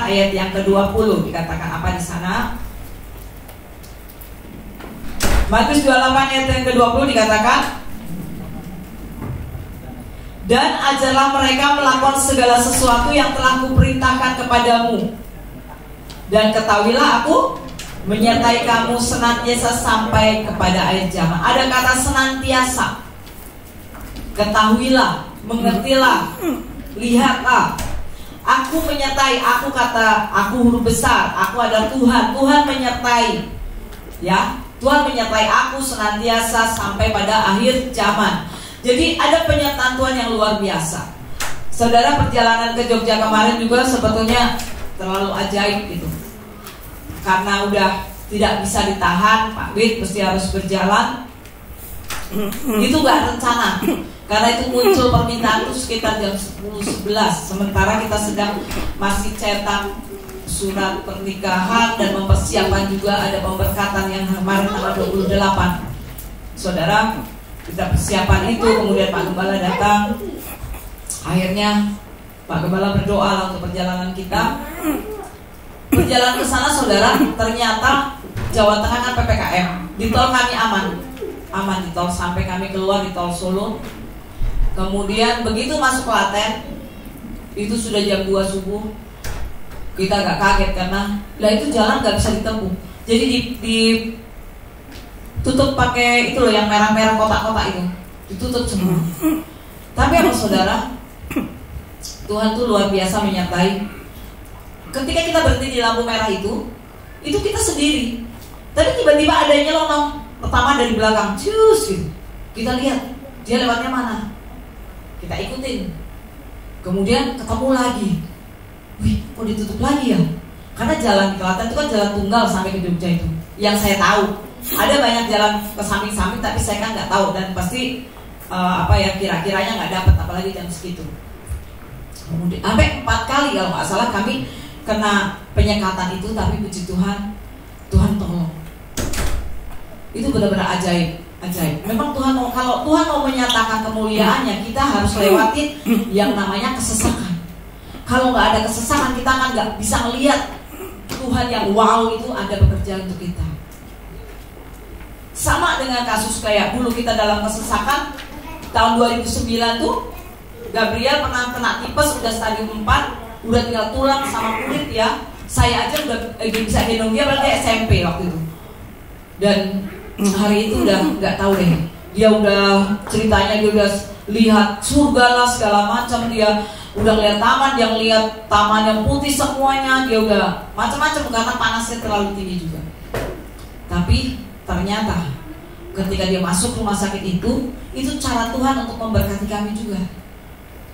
ayat yang ke-20 dikatakan apa di sana? Matius 28 ayat yang ke-20 dikatakan, dan ajarlah mereka melakukan segala sesuatu yang telah kuperintahkan kepadamu, dan ketahuilah aku menyertai kamu senantiasa sampai kepada akhir zaman. Ada kata senantiasa. Ketahuilah, mengertilah, lihatlah. Aku menyertai, aku huruf besar, aku adalah Tuhan. Tuhan menyertai. Ya, Tuhan menyertai aku senantiasa sampai pada akhir zaman. Jadi ada penyertaan Tuhan yang luar biasa. Saudara, perjalanan ke Jogja kemarin juga sebetulnya terlalu ajaib gitu. Karena udah tidak bisa ditahan, Pak Wid mesti harus berjalan. Itu gak rencana. Karena itu muncul permintaan itu sekitar jam 10-11. Sementara kita sedang masih cetak surat pernikahan dan mempersiapkan juga ada pemberkatan yang kemarin tanggal 28. Saudara, kita persiapan itu, kemudian Pak Gembala datang. Akhirnya Pak Gembala berdoa untuk perjalanan kita. Perjalanan ke sana saudara, ternyata Jawa Tengah kan PPKM. Di tol kami aman di tol sampai kami keluar di tol Solo. Kemudian begitu masuk Klaten, itu sudah jam 2 subuh. Kita agak kaget karena itu jalan gak bisa ditempuh. Jadi ditutup pakai itu loh yang merah-merah kotak-kotak itu, ditutup semua. Tapi apa saudara, Tuhan tuh luar biasa menyertai. ketika kita berhenti di lampu merah itu kita sendiri. Tapi tiba-tiba ada nyelonong pertama dari belakang, cus gitu. Kita lihat dia lewatnya mana, kita ikutin. Kemudian ketemu lagi, wih kok ditutup lagi ya? Karena jalan di Klaten itu kan jalan tunggal sampai ke Jogja itu. Yang saya tahu, ada banyak jalan ke samping-samping, tapi saya kan nggak tahu dan pasti kira-kiranya nggak dapat, apalagi jam segitu. Kemudian sampai 4 kali kalau nggak salah kami kena penyekatan itu, tapi puji Tuhan, Tuhan tolong. Itu benar-benar ajaib. Memang kalau Tuhan mau menyatakan kemuliaannya, kita harus lewatin yang namanya kesesakan. Kalau nggak ada kesesakan, kita kan nggak bisa melihat Tuhan yang wow itu ada bekerja untuk kita. Sama dengan kasus kayak dulu kita dalam kesesakan tahun 2009 tuh, Gabriel pernah kena tipes, udah stadium 4, udah tinggal tulang sama kulit ya. Saya aja udah bisa gendong dia berarti SMP waktu itu. Dan hari itu udah nggak tahu deh. Dia udah ceritanya dia udah lihat surga lah segala macam, dia udah lihat taman, dia lihat taman yang putih semuanya, dia udah macam-macam karena panasnya terlalu tinggi juga. Tapi ternyata ketika dia masuk rumah sakit itu cara Tuhan untuk memberkati kami juga.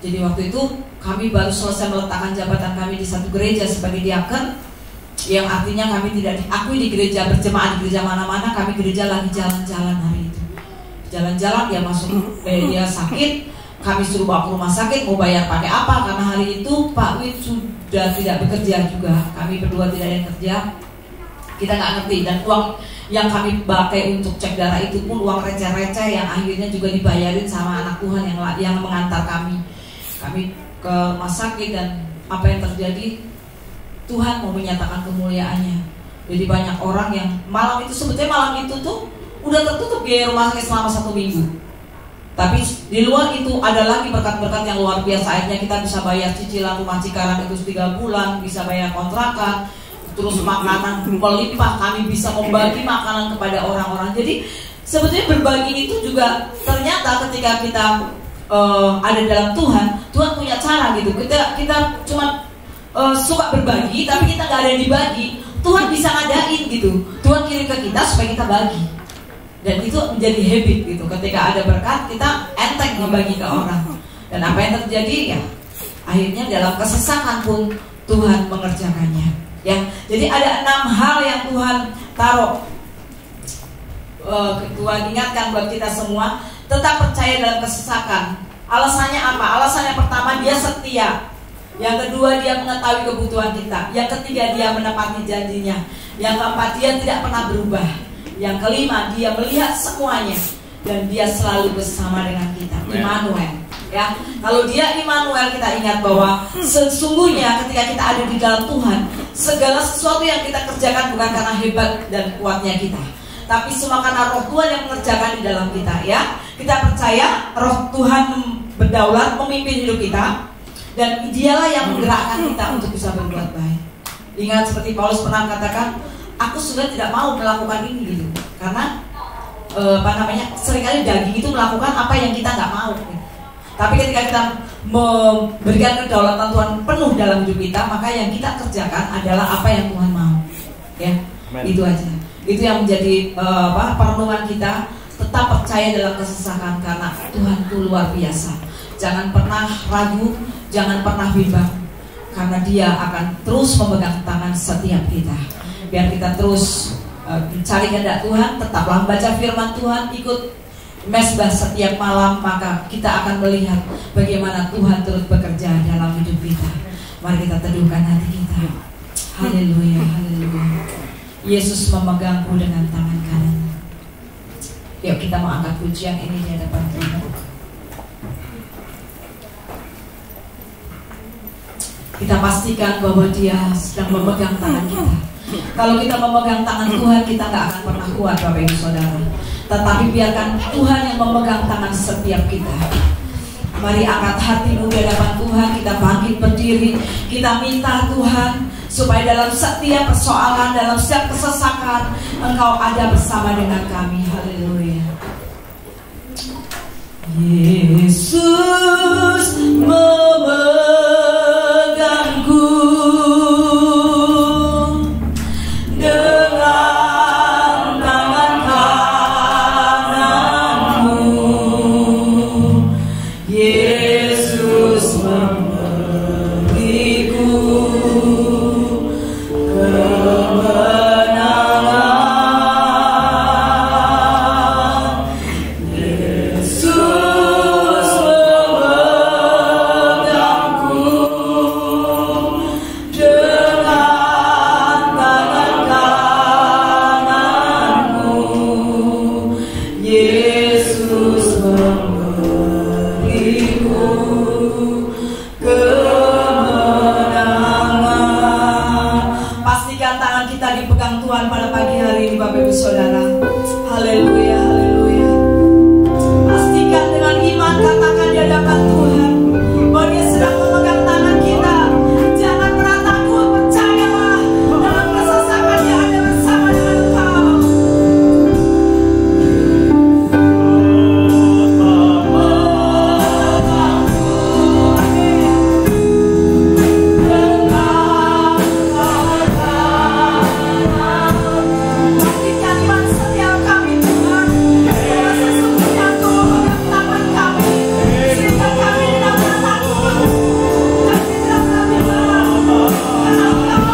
Jadi waktu itu kami baru selesai meletakkan jabatan kami di satu gereja sebagai diaken, yang artinya kami tidak diakui di gereja berjemaah di gereja mana-mana. Kami gereja lagi jalan-jalan hari itu. Jalan-jalan dia masuk, dia sakit, kami suruh bawa ke rumah sakit, mau bayar pakai apa? Karena hari itu Pak Wid sudah tidak bekerja juga. Kami berdua tidak ada yang kerja. Kita nggak ngerti, dan uang yang kami pakai untuk cek darah itu pun uang receh-receh yang akhirnya juga dibayarin sama anak Tuhan yang mengantar kami. Kami ke rumah sakit, dan apa yang terjadi, Tuhan mau menyatakan kemuliaannya. Jadi banyak orang yang malam itu, sebetulnya malam itu tuh udah tertutup biaya rumah sakit selama 1 minggu. Tapi di luar itu ada lagi berkat-berkat yang luar biasa. Akhirnya kita bisa bayar cicilan rumah Cikarang itu 3 bulan, bisa bayar kontrakan, terus makanan melimpah, kami bisa membagi makanan kepada orang-orang. Jadi sebetulnya berbagi itu juga ternyata ketika kita ada dalam Tuhan punya cara gitu. Kita cuma suka berbagi, tapi kita nggak ada yang dibagi. Tuhan bisa ngadain gitu. Tuhan kirim ke kita supaya kita bagi. Dan itu menjadi habit gitu. Ketika ada berkat, kita enteng membagi ke orang. Dan apa yang terjadi ya, akhirnya dalam kesesakan pun Tuhan mengerjakannya. Ya, jadi ada 6 hal yang Tuhan taruh. Tuhan ingatkan buat kita semua, tetap percaya dalam kesesakan. Alasannya apa? Alasannya pertama, dia setia. Yang kedua, dia mengetahui kebutuhan kita. Yang ketiga, dia menepati janjinya. Yang keempat, dia tidak pernah berubah. Yang kelima, dia melihat semuanya dan dia selalu bersama dengan kita. Immanuel. Ya, kalau dia Immanuel, kita ingat bahwa sesungguhnya ketika kita ada di dalam Tuhan, segala sesuatu yang kita kerjakan bukan karena hebat dan kuatnya kita, tapi semua karena Roh Tuhan yang mengerjakan di dalam kita. Ya, kita percaya Roh Tuhan berdaulat memimpin hidup kita, dan dialah yang menggerakkan kita untuk bisa berbuat baik. Ingat seperti Paulus pernah katakan, aku sudah tidak mau melakukan ini gitu, karena seringkali daging itu melakukan apa yang kita nggak mau. Tapi ketika kita memberikan kedaulatan Tuhan penuh dalam hidup kita, maka yang kita kerjakan adalah apa yang Tuhan mau. Ya, itu aja. Itu yang menjadi perenungan kita. Tetap percaya dalam kesesakan karena Tuhan itu luar biasa. Jangan pernah ragu, jangan pernah bimbang, karena Dia akan terus memegang tangan setiap kita. Biar kita terus mencari kehendak Tuhan, tetaplah membaca firman Tuhan, ikut mesbah setiap malam, maka kita akan melihat bagaimana Tuhan terus bekerja dalam hidup kita. Mari kita teduhkan hati kita. Haleluya, haleluya. Yesus memegangku dengan tangan kanan. Yuk kita mau angkat pujian ini di hadapan Tuhan. Kita pastikan bahwa Dia sedang memegang tangan kita. Kalau kita memegang tangan Tuhan, kita gak akan pernah kuat, Bapak Ibu Saudara. Tetapi biarkan Tuhan yang memegang tangan setiap kita. Mari angkat hatimu di hadapan Tuhan. Kita bangkit berdiri. Kita minta Tuhan supaya dalam setiap persoalan, dalam setiap kesesakan, Engkau ada bersama dengan kami. Haleluya. Yesus memegangku Ibu Saudara. Haleluya, haleluya. Pastikan dengan iman, katakan di hadapan Tuhan bahwa Dia sedang memegang tangan kita. Jangan pernah takut, percayalah dalam kesesakan Dia ada bersama dengan engkau. Pastikan iman setiap kami Tuhan, bahwa sesungguhnya Engkau memegang tangan kami, sehingga kami tidak pernah takut, kami tidak pernah bimbang, karena Engkau yang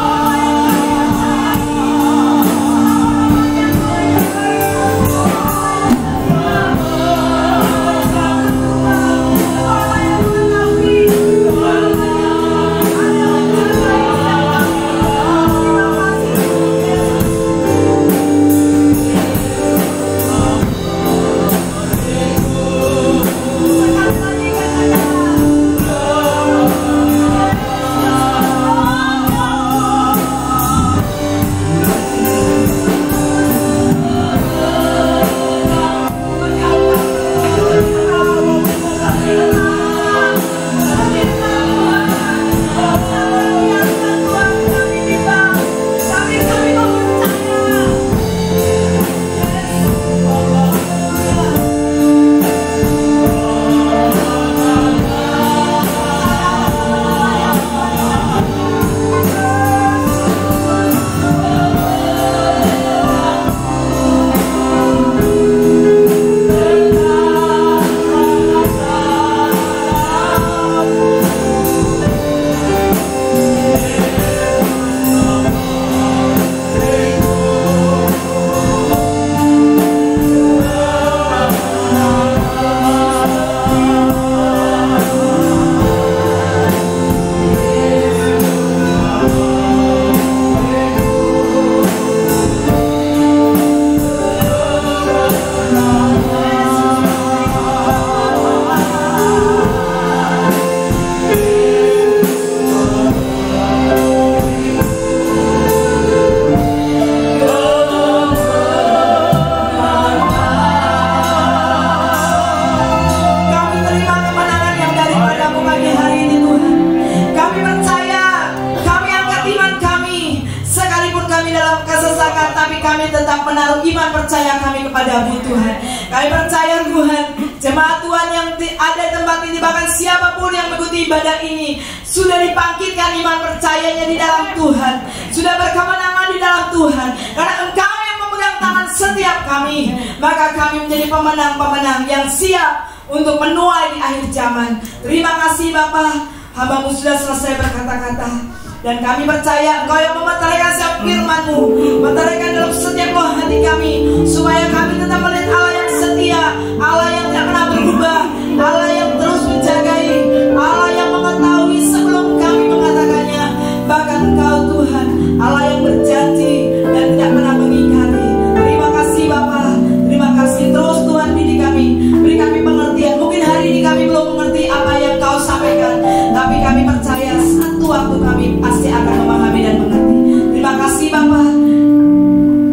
menaruh iman percaya kami kepadamu Tuhan. Kami percaya Tuhan, jemaat Tuhan yang ada di tempat ini, bahkan siapapun yang mengikuti ibadah ini, sudah dibangkitkan iman percayanya di dalam Tuhan, sudah berkemenangan di dalam Tuhan, karena Engkau yang memegang tangan setiap kami. Maka kami menjadi pemenang-pemenang yang siap untuk menuai di akhir zaman. Terima kasih Bapa, hamba-Mu sudah selesai berkata-kata. Dan kami percaya Engkau yang memeteraikan setiap firman-Mu, meteraikan dalam setiap buah hati kami, supaya kami tetap melihat Allah yang setia, Allah yang tidak pernah berubah, Allah yang terus menjagai, Allah yang mengetahui sebelum kami mengatakannya. Bahkan Engkau Tuhan, Allah yang berjanji dan tidak pernah mengingkari. Terima kasih Bapa, terima kasih. Terus Tuhan didik kami, beri kami pengertian. Mungkin hari ini kami belum mengerti apa yang Kau sampaikan, tapi kami percaya satu waktu kami pasti akan memahami dan mengerti. Terima kasih Bapa.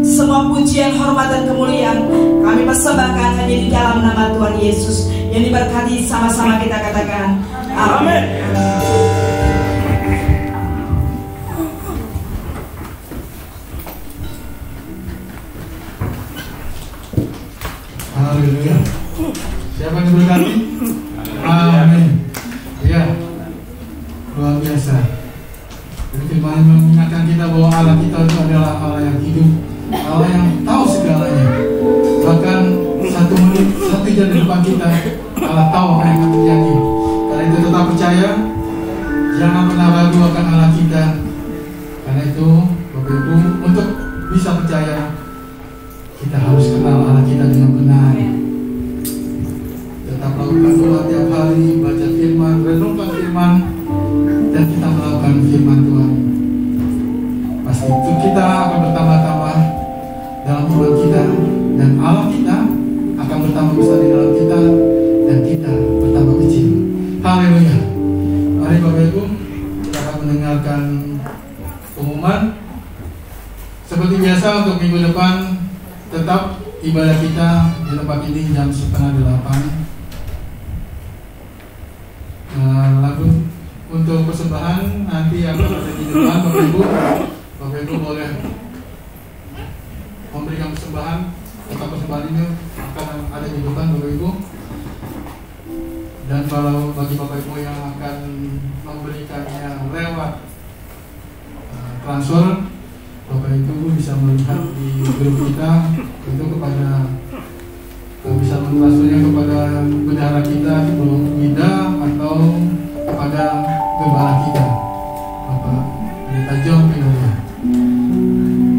Semua pujian, hormat dan kemuliaan kami persembahkan hanya di dalam nama Tuhan Yesus yang diberkati. Sama-sama kita katakan amin. Haleluya. Siapa yang diberkati? Amin. Ya, luar biasa. Jadi firman mengingatkan kita bahwa Allah kita itu adalah Allah yang hidup, Allah yang tahu segalanya. Bahkan 1 menit, 1 jam di depan kita, Allah tahu apa yang akan terjadi. Karena itu tetap percaya, jangan pernah ragu akan Allah kita. Karena itu, Bapak Ibu, untuk bisa percaya, kita harus kenal Allah kita dengan benar. Tetap lakukan doa tiap hari, baca firman, renungkan firman, dan kita melakukan firman Tuhan. Pasti itu kita akan bertambah-tambah dalam iman kita, dan Allah kita akan bertambah besar di dalam kita, dan kita bertambah kecil. Haleluya. Mari Bapak Ibu, kita akan mendengarkan pengumuman. Seperti biasa untuk minggu depan, tetap ibadah kita di tempat ini jam 7:30. Lagu untuk persembahan nanti yang ada di depan, Bapak Ibu boleh memberikan persembahan. Atau persembahan ini akan ada di depan, Bapak Ibu. Dan kalau bagi Bapak Ibu yang akan memberikannya lewat transfer, Bapak Ibu bisa melihat di grup kita itu kepada bisa mentransfernya kepada bendahara kita Ibu Ida atau kepada gembala kita Bapak Pendeta John Pinoya.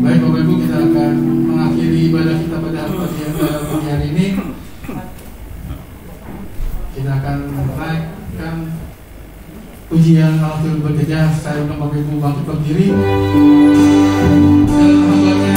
Baik Bapak Ibu, kita akan mengakhiri ibadah kita pada pagi hari ini. Kita akan menaikkan pujian Allah Turut Bekerja. Saya undang Bapak Ibu bangkit berdiri. Dan hambanya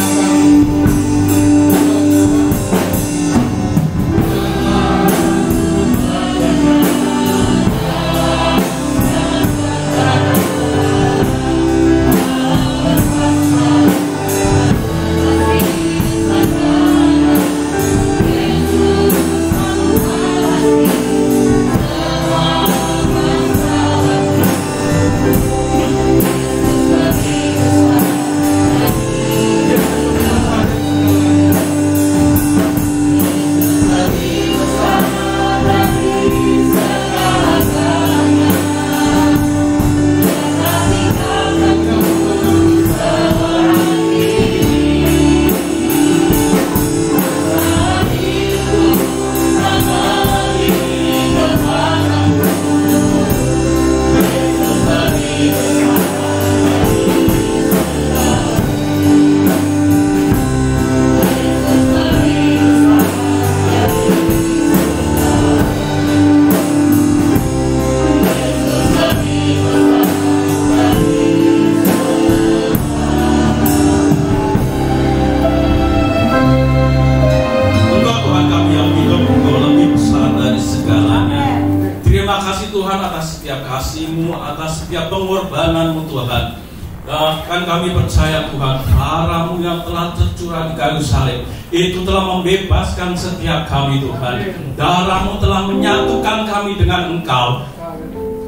akan kami percaya Tuhan, darah-Mu yang telah tercurah di kayu salib itu telah membebaskan setiap kami Tuhan. Darah-Mu telah menyatukan kami dengan Engkau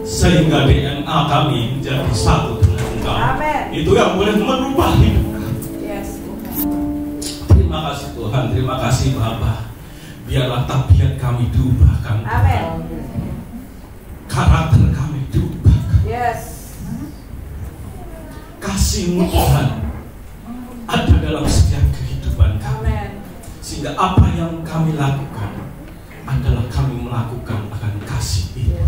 sehingga DNA kami menjadi satu dengan Engkau. Itu yang boleh merubah hidup kami. Terima kasih Tuhan, terima kasih Bapa. Biarlah tabiat kami diubahkan. Karakter kami diubahkan. Kasih-Mu Tuhan ada dalam setiap kehidupan kami. Sehingga apa yang kami lakukan adalah kami melakukan akan kasih itu.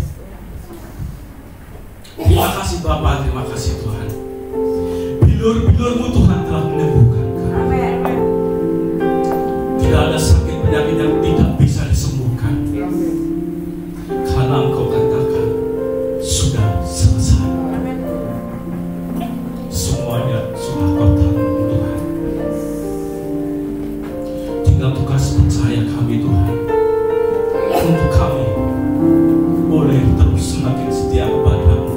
Terima kasih Bapa, terima kasih Tuhan. Bilur-bilur-Mu Tuhan telah menyembuhkan kami. Tidak ada sakit penyakit yang tidak bisa disembuhkan. Karena Engkau katakan sudah selesai. Semuanya sudah Kau tanggung Tuhan. Tinggal tugas percaya kami Tuhan, untuk kami boleh terus semakin setia kepada-Mu.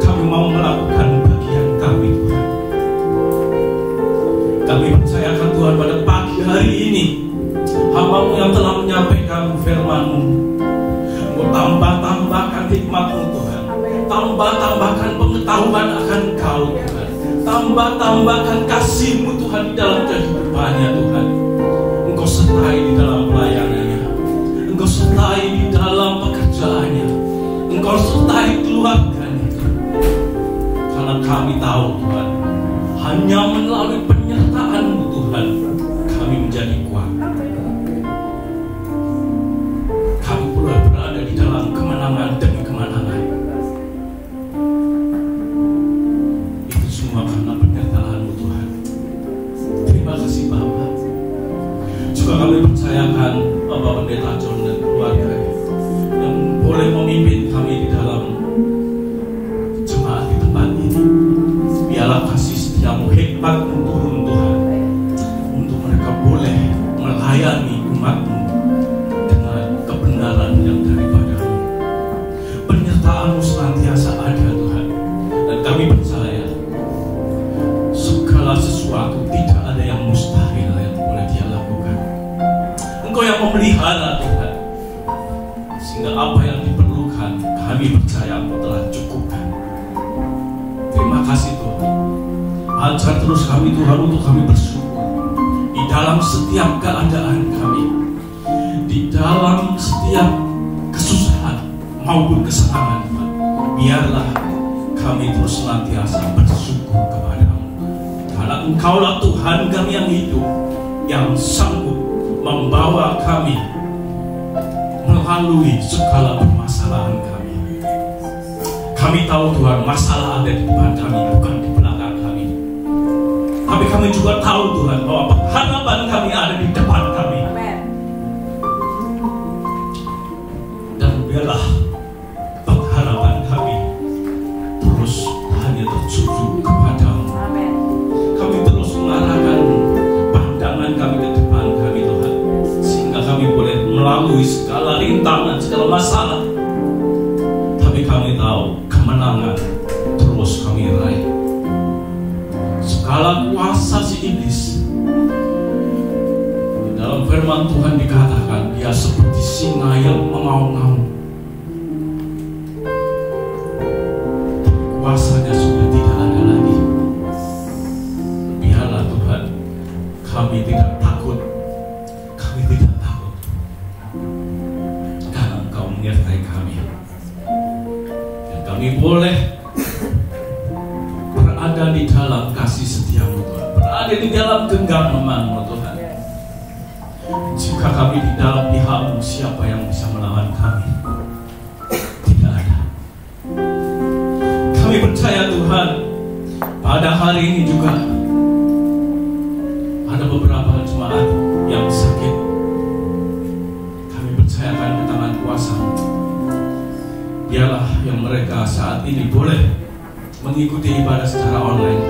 Kami mau melakukan bagian kami Tuhan. Kami percayakan Tuhan pada pagi hari ini, hamba-Mu yang telah menyampaikan firman-Mu, tambah-tambahkan hikmat-Mu Tuhan, tambah-tambahkan pengetahuan akan Kau Tuhan, tambah-tambahkan kasih-Mu Tuhan di dalam kehidupannya Tuhan. Engkau sertai di dalam pelayanannya, Engkau sertai di dalam pekerjaannya, Engkau sertai keluarganya Tuhan. Karena kami tahu Tuhan, hanya melalui penyertaan-Mu Tuhan kami menjadi kuat. Kami pula berada di dalam kemenangan demi kemenangan. Itu semua karena penyertaan-Mu Tuhan. Terima kasih Bapa. Juga kami percayakan Bapak Pendeta John dan keluarganya yang boleh memimpin kami di dalam jemaat di tempat ini. Biarlah kasih setiamu, hikmat-Mu turun Tuhan, untuk mereka boleh melayani umat-Mu dengan kebenaran yang daripada-Mu. Penyertaan-Mu senantiasa ada Tuhan. Dan kami percaya segala sesuatu tidak ada yang mustahil yang boleh memelihara Tuhan, sehingga apa yang diperlukan kami percaya Engkau telah cukupkan. Terima kasih Tuhan. Ajar terus kami Tuhan untuk kami bersyukur di dalam setiap keadaan kami, di dalam setiap kesusahan maupun kesenangan Tuhan. Biarlah kami terus senantiasa bersyukur kepadamu, karena Engkaulah Tuhan kami yang hidup, yang sanggup membawa kami melalui segala permasalahan kami. Kami tahu Tuhan, masalah ada di depan kami, bukan di belakang kami. Tapi kami juga tahu Tuhan, bahwa harapan kami ada di depan kami. Dan biarlah pengharapan kami terus hanya tertuju kepadamu. Kami terus mengarahkan pandangan kami ke depan kami Tuhan, sehingga kami boleh melalui segala rintangan, segala masalah. Tapi kami tahu kemenangan terus kami raih. Segala kuasa si iblis, di dalam firman Tuhan dikatakan dia seperti singa yang mengaum-ngaum. Kuasanya sudah tidak ada lagi. Biarlah Tuhan, kami tidak takut. Kami tidak takut, karena Engkau menyertai kami. Dan kami boleh berada di dalam kasih setia-Mu Tuhan, berada di dalam genggaman-Mu Tuhan. Jika kami di dalam pihak-Mu, siapa yang bisa melawan kami? Tidak ada. Kami percaya Tuhan, pada hari ini juga ada beberapa jemaat yang sakit. Kami percayakan ke tangan kuasa-Mu. Biarlah yang mereka saat ini boleh mengikuti ibadah secara online.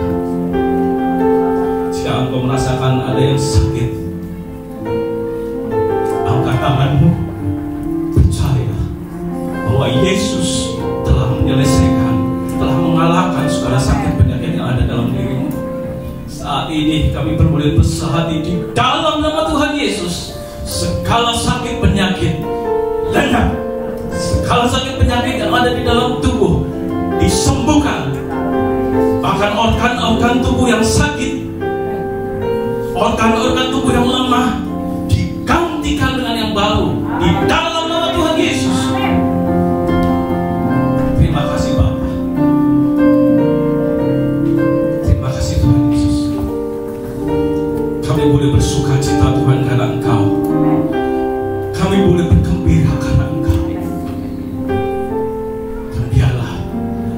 Jika Engkau merasakan ada yang sakit, angkat tangan-Mu, percaya bahwa Yesus telah menyelesaikan, telah mengalahkan segala sakit penyakit yang ada dalam dirimu. Saat ini kami berboleh bersahati di dalam nama Tuhan Yesus, segala sakit penyakit lenyap, segala sakit penyakit yang ada di dalam tubuh disembuhkan. Bahkan organ-organ tubuh yang sakit, organ-organ tubuh yang lemah digantikan dengan yang baru di dalam nama Tuhan Yesus. Terima kasih Bapa. Terima kasih Tuhan Yesus. Kami boleh bersuka cita Tuhan karena Engkau. Kami boleh bergembira karena Engkau. Dan biarlah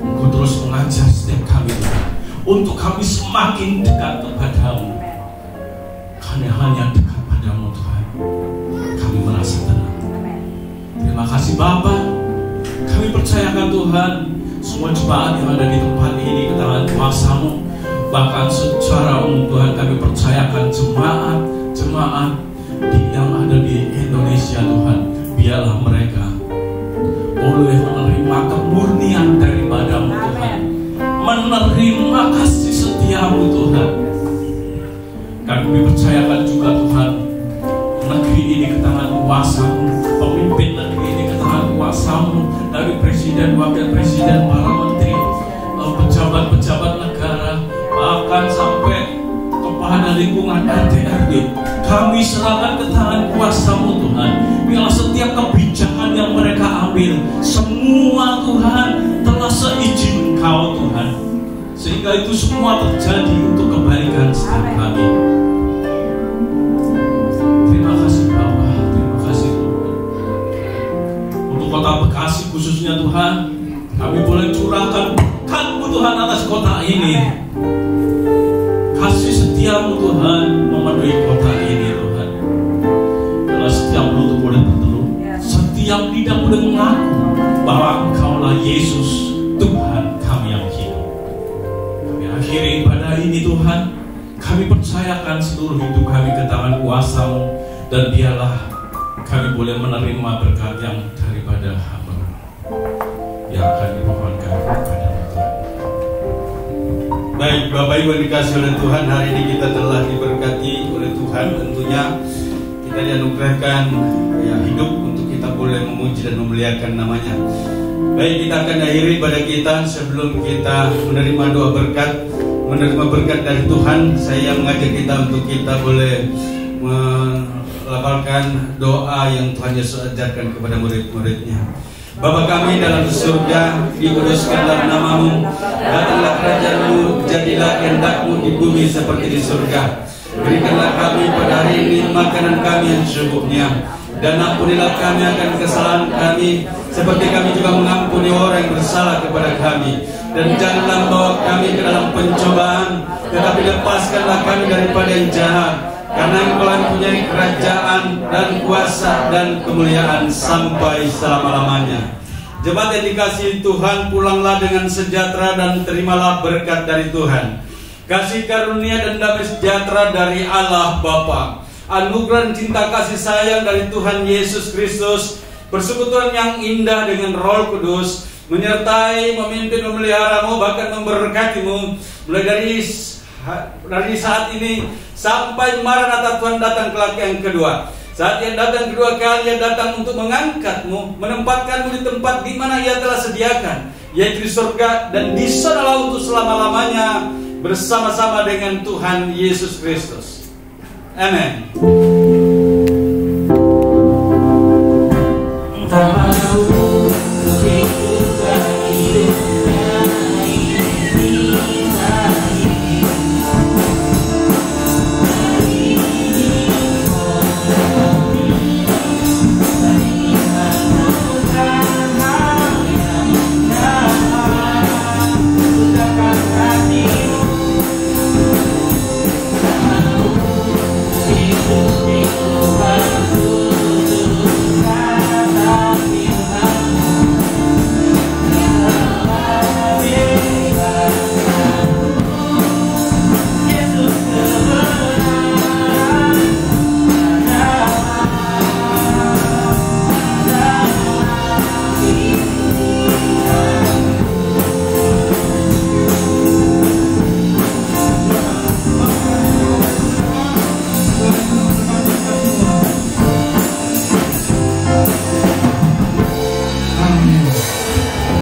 Engkau terus mengajar setiap kami Tuhan, untuk kami semakin dekat kepadamu. Karena hanya dekat padamu Tuhan, kami merasa tenang. Terima kasih Bapa. Kami percayakan Tuhan semua jemaat yang ada di tempat ini ke tangan kuasa-Mu. Bahkan secara umum Tuhan, kami percayakan jemaat yang ada di Indonesia Tuhan. Biarlah mereka boleh menerima kemurnian daripada-Mu Tuhan, menerima kasih setia-Mu Tuhan. Kami percayakan juga Tuhan, negeri ini ke tangan kuasa-Mu, pemimpin negeri ini ke tangan kuasa-Mu, dari presiden, wakil presiden, para menteri, pejabat-pejabat negara, bahkan sampai kepada lingkungan RT/RW. Kami serahkan ke tangan kuasa-Mu Tuhan. Biarlah setiap kebijakan yang mereka ambil, semua Tuhan telah seizin Engkau Tuhan, sehingga itu semua terjadi untuk kebaikan setiap kami. Terima kasih Bapa, terima kasih Tuhan. Untuk kota Bekasi khususnya Tuhan, kami boleh curahkan berkat-Mu Tuhan atas kota ini. Kasih setia-Mu Tuhan memenuhi kota ini Tuhan. Biarlah setiap mulut boleh berteluh, setiap lidah boleh mengaku bahwa Engkau-lah Yesus, Tuhan kami yang hidup. Kami akhiri ibadah ini Tuhan. Kami percayakan seluruh hidup kami ke tangan kuasa-Mu, dan biarlah kami boleh menerima berkat yang daripada hamba-Mu yang akan dimohonkan kepada Tuhan. Baik, Bapak Ibu dikasih oleh Tuhan, hari ini kita telah diberkati oleh Tuhan. Tentunya kita dianugerahkan ya, hidup untuk kita boleh memuji dan memuliakan namanya. Baik, kita akan akhiri pada kita sebelum kita menerima doa berkat, menerima berkat dari Tuhan. Saya mengajak kita untuk kita boleh melafalkan doa yang Tuhan Yesus ajarkan kepada murid-muridnya. Bapa kami dalam surga, dikuduskanlah namamu, datanglah kerajaan-Mu, jadilah kehendak-Mu di bumi seperti di surga. Berikanlah kami pada hari ini makanan kami yang secukupnya, dan ampunilah kami akan kesalahan kami, seperti kami juga mengampuni orang yang bersalah kepada kami. Dan janganlah membawa kami ke dalam pencobaan, tetapi lepaskanlah kami daripada yang jahat. Karena Engkau mempunyai kerajaan dan kuasa dan kemuliaan sampai selama-lamanya. Jemaat yang dikasihi Tuhan, pulanglah dengan sejahtera dan terimalah berkat dari Tuhan. Kasih karunia dan damai sejahtera dari Allah Bapa, anugerah cinta kasih sayang dari Tuhan Yesus Kristus, persekutuan yang indah dengan Roh Kudus, menyertai, memimpin, memeliharamu, bahkan memberkatimu, mulai dari saat ini sampai Maranatha Tuhan datang kelak yang kedua. Saat yang datang kedua kali, Ia datang untuk mengangkatmu, menempatkanmu di tempat di mana Ia telah sediakan, yaitu di surga, dan di sanalah untuk selama-lamanya bersama-sama dengan Tuhan Yesus Kristus. Amin.